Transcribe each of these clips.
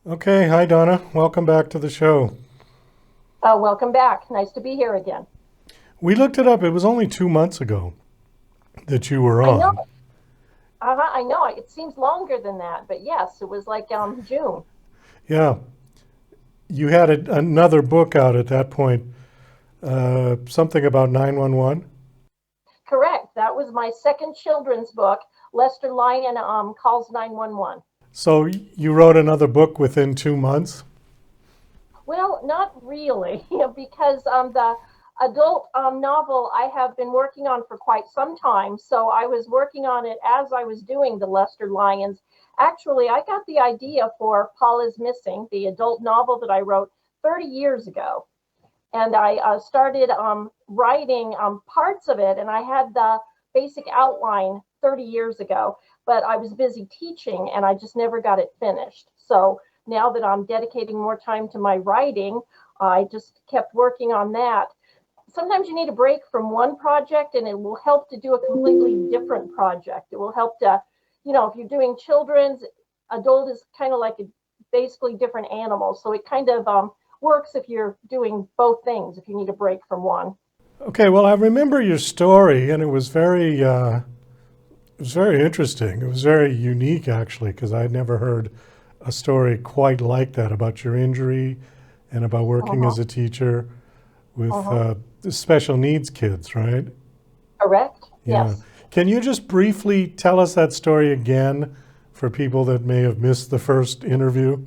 Okay, hi Donna. Welcome back to the show. Welcome back. Nice to be here again. We looked it up. It was only 2 months ago that you were I know, on. I know. It seems longer than that, but yes, it was like June. Yeah, you had another book out at that point, something about 911. Correct. That was my second children's book. Lester Lyon calls 911. So you wrote another book within 2 months? Well, not really, because the adult novel I have been working on for quite some time. So I was working on it as I was doing the Lester Lyons. Actually, I got the idea for Paul is Missing, the adult novel that I wrote 30 years ago. And I started writing parts of it, and I had the basic outline 30 years ago, but I was busy teaching and I just never got it finished. So now that I'm dedicating more time to my writing, I just kept working on that. Sometimes you need a break from one project and it will help to do a completely different project. It will help to, if you're doing children's, adult is kind of like a basically different animal. So it kind of works if you're doing both things, if you need a break from one. Okay, well I remember your story, and it was very interesting. It was very unique actually, because I'd never heard a story quite like that about your injury and about working Uh-huh, as a teacher with uh-huh. the special needs kids, right? Correct? Yeah. Yes. Can you just briefly tell us that story again for people that may have missed the first interview?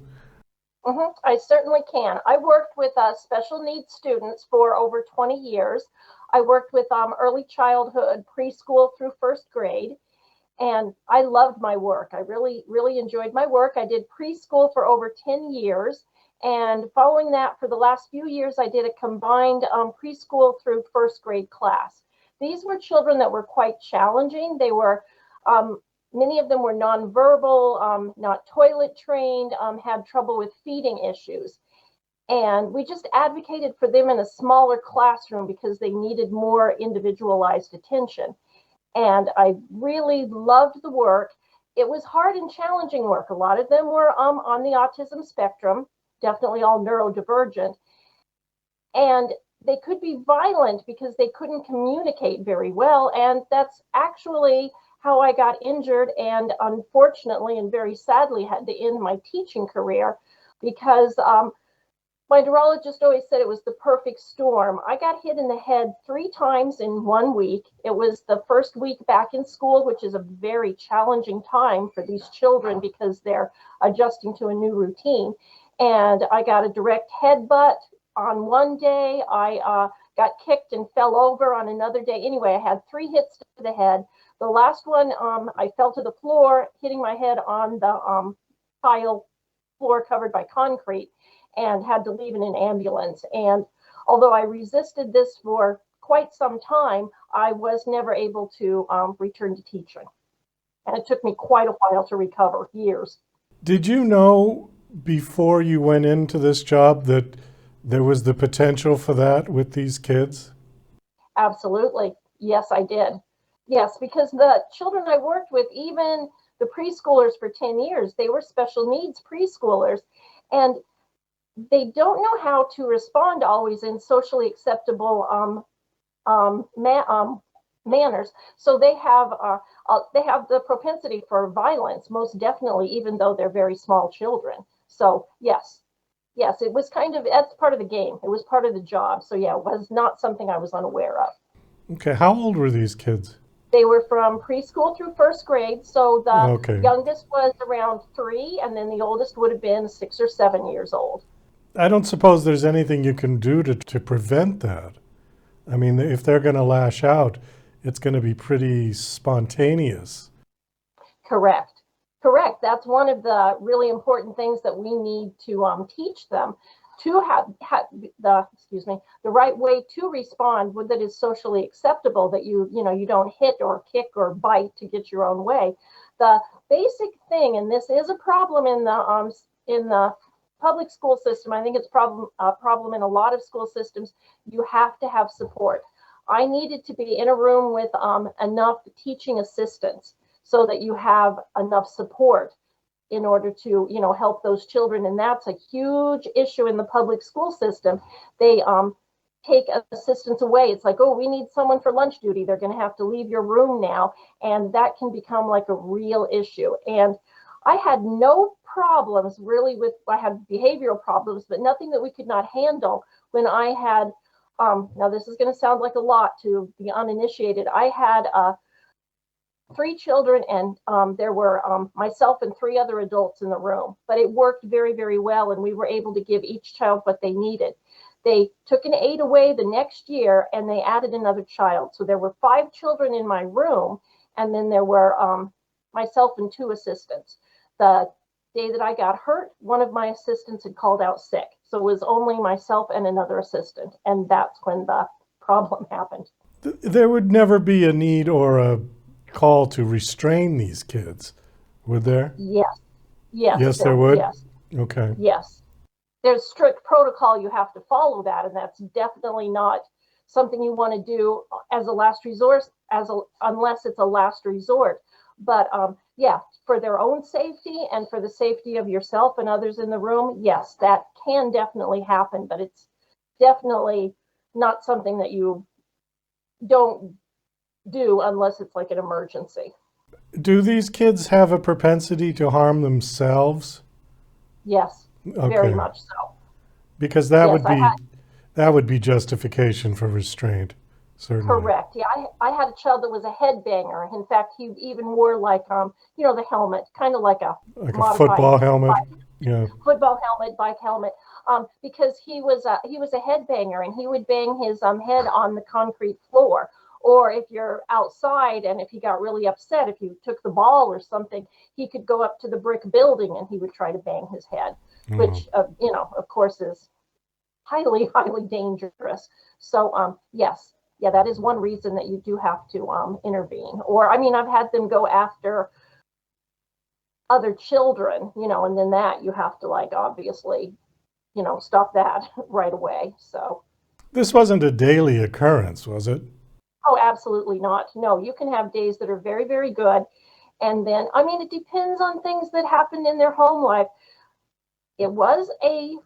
I certainly can. I worked with special needs students for over 20 years. I worked with early childhood, preschool through first grade, and I loved my work. I really, really enjoyed my work. I did preschool for over 10 years. And following that, for the last few years, I did a combined preschool through first grade class. These were children that were quite challenging. Um, Many of them were nonverbal, not toilet trained, had trouble with feeding issues. And we just advocated for them in a smaller classroom because they needed more individualized attention, and I really loved the work. It was hard and challenging work. A lot of them were on the autism spectrum, definitely all neurodivergent, and they could be violent because they couldn't communicate very well. And that's actually how I got injured, and unfortunately and very sadly had to end my teaching career because my neurologist always said it was the perfect storm. I got hit in the head 3 times in 1 week. It was the first week back in school, which is a very challenging time for these children because they're adjusting to a new routine. And I got a direct headbutt on one day. I got kicked and fell over on another day. Anyway, I had 3 hits to the head. The last one, I fell to the floor, hitting my head on the tile floor covered by concrete, and had to leave in an ambulance. And although I resisted this for quite some time, I was never able to return to teaching. And it took me quite a while to recover, years. Did you know before you went into this job that there was the potential for that with these kids? Absolutely. Yes, I did. Yes, because the children I worked with, even the preschoolers for 10 years, they were special needs preschoolers. And they don't know how to respond always in socially acceptable um, ma- um, manners. So they have the propensity for violence, most definitely, even though they're very small children. So yes, yes, it was kind of that's part of the game. It was part of the job. So yeah, it was not something I was unaware of. Okay, how old were these kids? They were from preschool through first grade. So the Okay. youngest was around 3, and then the oldest would have been 6 or 7 years old. I don't suppose there's anything you can do to prevent that. I mean, if they're going to lash out, it's going to be pretty spontaneous. Correct. Correct. That's one of the really important things that we need to teach them to have the right way to respond with that is socially acceptable. That you don't hit or kick or bite to get your own way. The basic thing, and this is a problem in the public school system. I think it's problem in a lot of school systems. You have to have support. I needed to be in a room with enough teaching assistants so that you have enough support. in order to, help those children. And that's a huge issue in the public school system. They take assistants away. It's like, oh, we need someone for lunch duty. They're going to have to leave your room now. And that can become like a real issue. And I had no problems really I had behavioral problems, but nothing that we could not handle when I had, now this is going to sound like a lot to the uninitiated. I had 3 children, and there were myself and 3 other adults in the room, but it worked very, very well, and we were able to give each child what they needed. They took an aide away the next year, and they added another child. So there were 5 children in my room, and then there were myself and 2 assistants. The day that I got hurt, one of my assistants had called out sick. So it was only myself and another assistant, and that's when the problem happened. There would never be a need or a call to restrain these kids, would there? Yes. Yes. Yes, there would? Yes. Okay. Yes. There's strict protocol. You have to follow that, and that's definitely not something you want to do as a last resort, unless it's a last resort. But yeah, for their own safety and for the safety of yourself and others in the room, yes, that can definitely happen, but it's definitely not something that you don't do unless it's like an emergency. Do these kids have a propensity to harm themselves? Yes, Okay. very much so. Because that Yes, would be justification for restraint, certainly. correct. Yeah, I had a child that was a headbanger. In fact, he even wore like the helmet, kind of like a Like a modified football helmet. bike, Yeah. football helmet, bike helmet. Because he was a headbanger, and he would bang his head on the concrete floor. Or if you're outside and if he got really upset, if you took the ball or something, he could go up to the brick building and he would try to bang his head, which of course is highly, highly dangerous. So yes, yeah, that is one reason that you do have to intervene. Or I mean, I've had them go after other children, and then that you have to like obviously, stop that right away. So. This wasn't a daily occurrence, was it? Oh, absolutely not. No, you can have days that are very, very good. And then, I mean, it depends on things that happened in their home life. It was a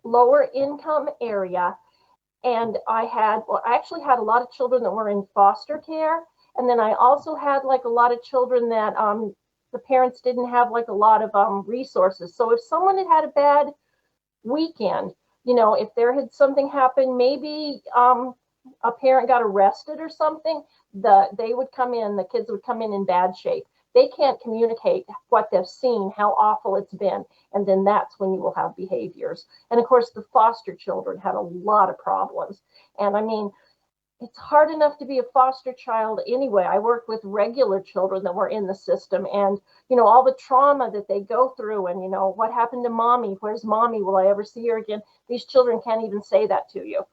lower income area. And I actually had a lot of children that were in foster care. And then I also had like a lot of children that the parents didn't have like a lot of resources. So if someone had had a bad weekend, if there had something happened, maybe a parent got arrested or something, the kids would come in bad shape. They can't communicate what they've seen, how awful it's been, and then that's when you will have behaviors. And of course, the foster children had a lot of problems. And I mean, it's hard enough to be a foster child anyway. I work with regular children that were in the system, and all the trauma that they go through, and what happened to mommy, where's mommy, will I ever see her again? These children can't even say that to you.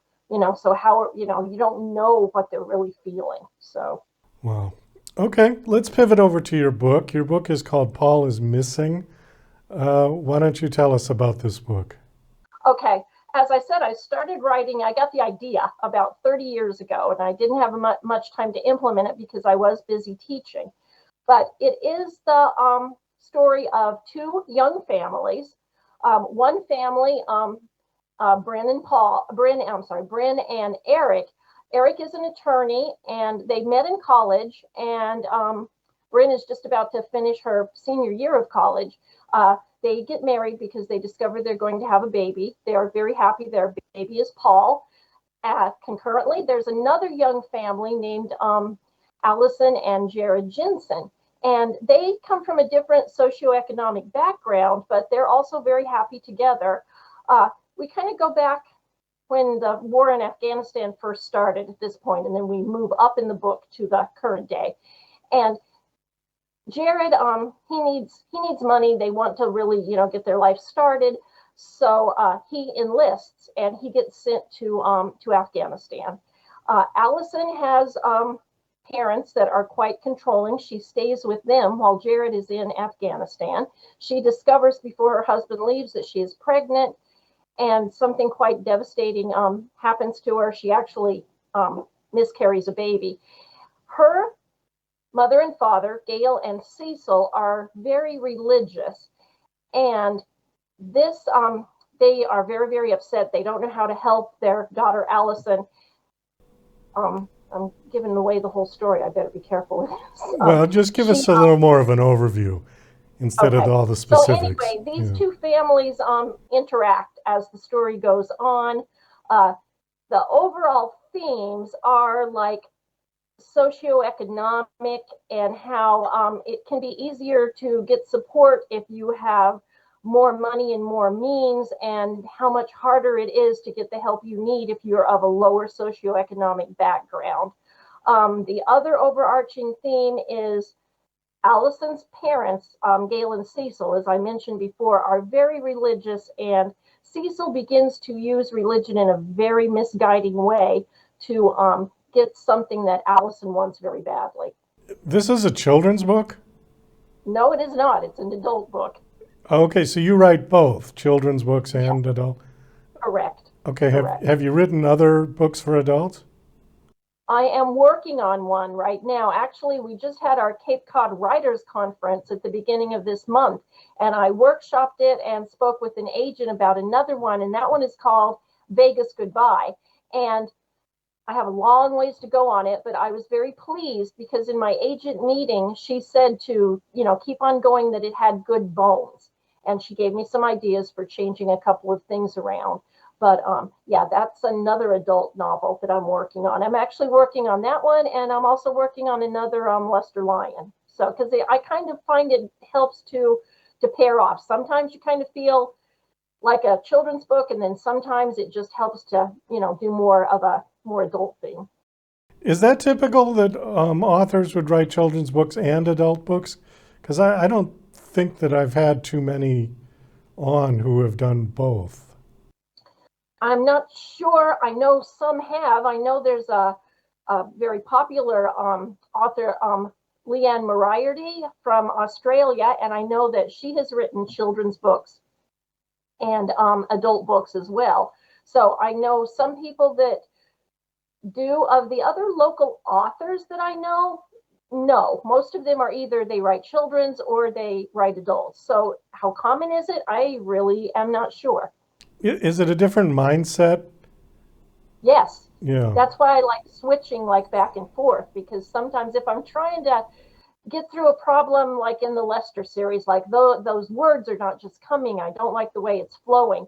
So how, you don't know what they're really feeling. So. Wow. Okay, let's pivot over to your book. Your book is called Paul is Missing. Why don't you tell us about this book? Okay. As I said, I started writing, I got the idea about 30 years ago, and I didn't have much time to implement it because I was busy teaching. But it is the story of 2 young families. One family, Bryn and Eric. Eric is an attorney, and they met in college, and Bryn is just about to finish her senior year of college. They get married because they discover they're going to have a baby. They are very happy. Their baby is Paul. Concurrently, there's another young family named Allison and Jared Jensen. And they come from a different socioeconomic background, but they're also very happy together. We kind of go back when the war in Afghanistan first started at this point, and then we move up in the book to the current day. And Jared, he needs money. They want to really, get their life started. So he enlists and he gets sent to Afghanistan. Allison has parents that are quite controlling. She stays with them while Jared is in Afghanistan. She discovers before her husband leaves that she is pregnant, and something quite devastating happens to her. She actually miscarries a baby. Her mother and father, Gail and Cecil, are very religious, And this, they are very, very upset. They don't know how to help their daughter Allison. I'm giving away the whole story. I better be careful with this. Well, just give us a little more of an overview instead of Okay. all the So specifics. anyway, these Yeah. two families interact as the story goes on. Uh, the overall themes are like socioeconomic and how it can be easier to get support if you have more money and more means, and how much harder it is to get the help you need if you're of a lower socioeconomic background. The other overarching theme is Allison's parents, Gail and Cecil, as I mentioned before, are very religious, and Cecil begins to use religion in a very misguiding way to get something that Allison wants very badly. This is a children's book? No, it is not. It's an adult book. Okay, so you write both children's books and adult. Correct. Okay, Correct. have you written other books for adults? I am working on one right now. Actually, we just had our Cape Cod Writers Conference at the beginning of this month, and I workshopped it and spoke with an agent about another one, and that one is called Vegas Goodbye. And I have a long ways to go on it, but I was very pleased because in my agent meeting, she said to, keep on going, that it had good bones. And she gave me some ideas for changing a couple of things around. But yeah, that's another adult novel that I'm working on. I'm actually working on that one, and I'm also working on another Lester Lyon. So, because I kind of find it helps to pair off. Sometimes you kind of feel like a children's book, and then sometimes it just helps to, do more of a more adult thing. Is that typical that authors would write children's books and adult books? Because I don't think that I've had too many on who have done both. I'm not sure. I know some have. I know there's a very popular author, Leanne Moriarty from Australia, and I know that she has written children's books and adult books as well. So I know some people that do. Of the other local authors that I know, no, most of them are either they write children's or they write adults. So how common is it? I really am not sure. Is it a different mindset? Yes. Yeah. That's why I like switching like back and forth, because sometimes if I'm trying to get through a problem like in the Lester series, like those words are not just coming, I don't like the way it's flowing.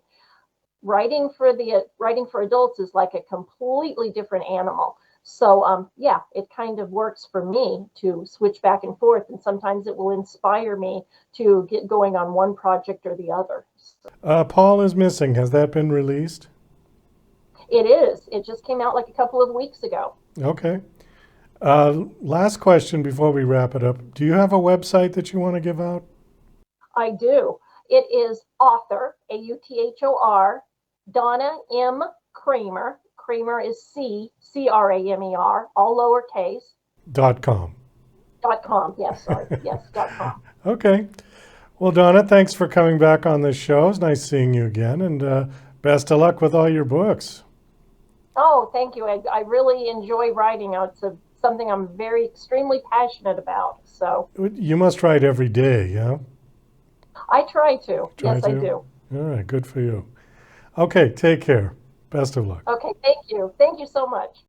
Writing for adults is like a completely different animal. So yeah, it kind of works for me to switch back and forth, and sometimes it will inspire me to get going on one project or the other. Paul is Missing. Has that been released? It is. It just came out like a couple of weeks ago. Okay. Last question before we wrap it up. Do you have a website that you want to give out? I do. It is author, Author, Donna M. Cramer. Cramer is Cramer, all lowercase. .com. .com. Yes, sorry. Yes, .com. Okay. Well, Donna, thanks for coming back on this show. It's nice seeing you again, and best of luck with all your books. Oh, thank you. I really enjoy writing. It's something I'm extremely passionate about. So You must write every day, yeah? I try to. Try Yes, to? I do. All right, good for you. Okay, take care. Best of luck. Okay, thank you. Thank you so much.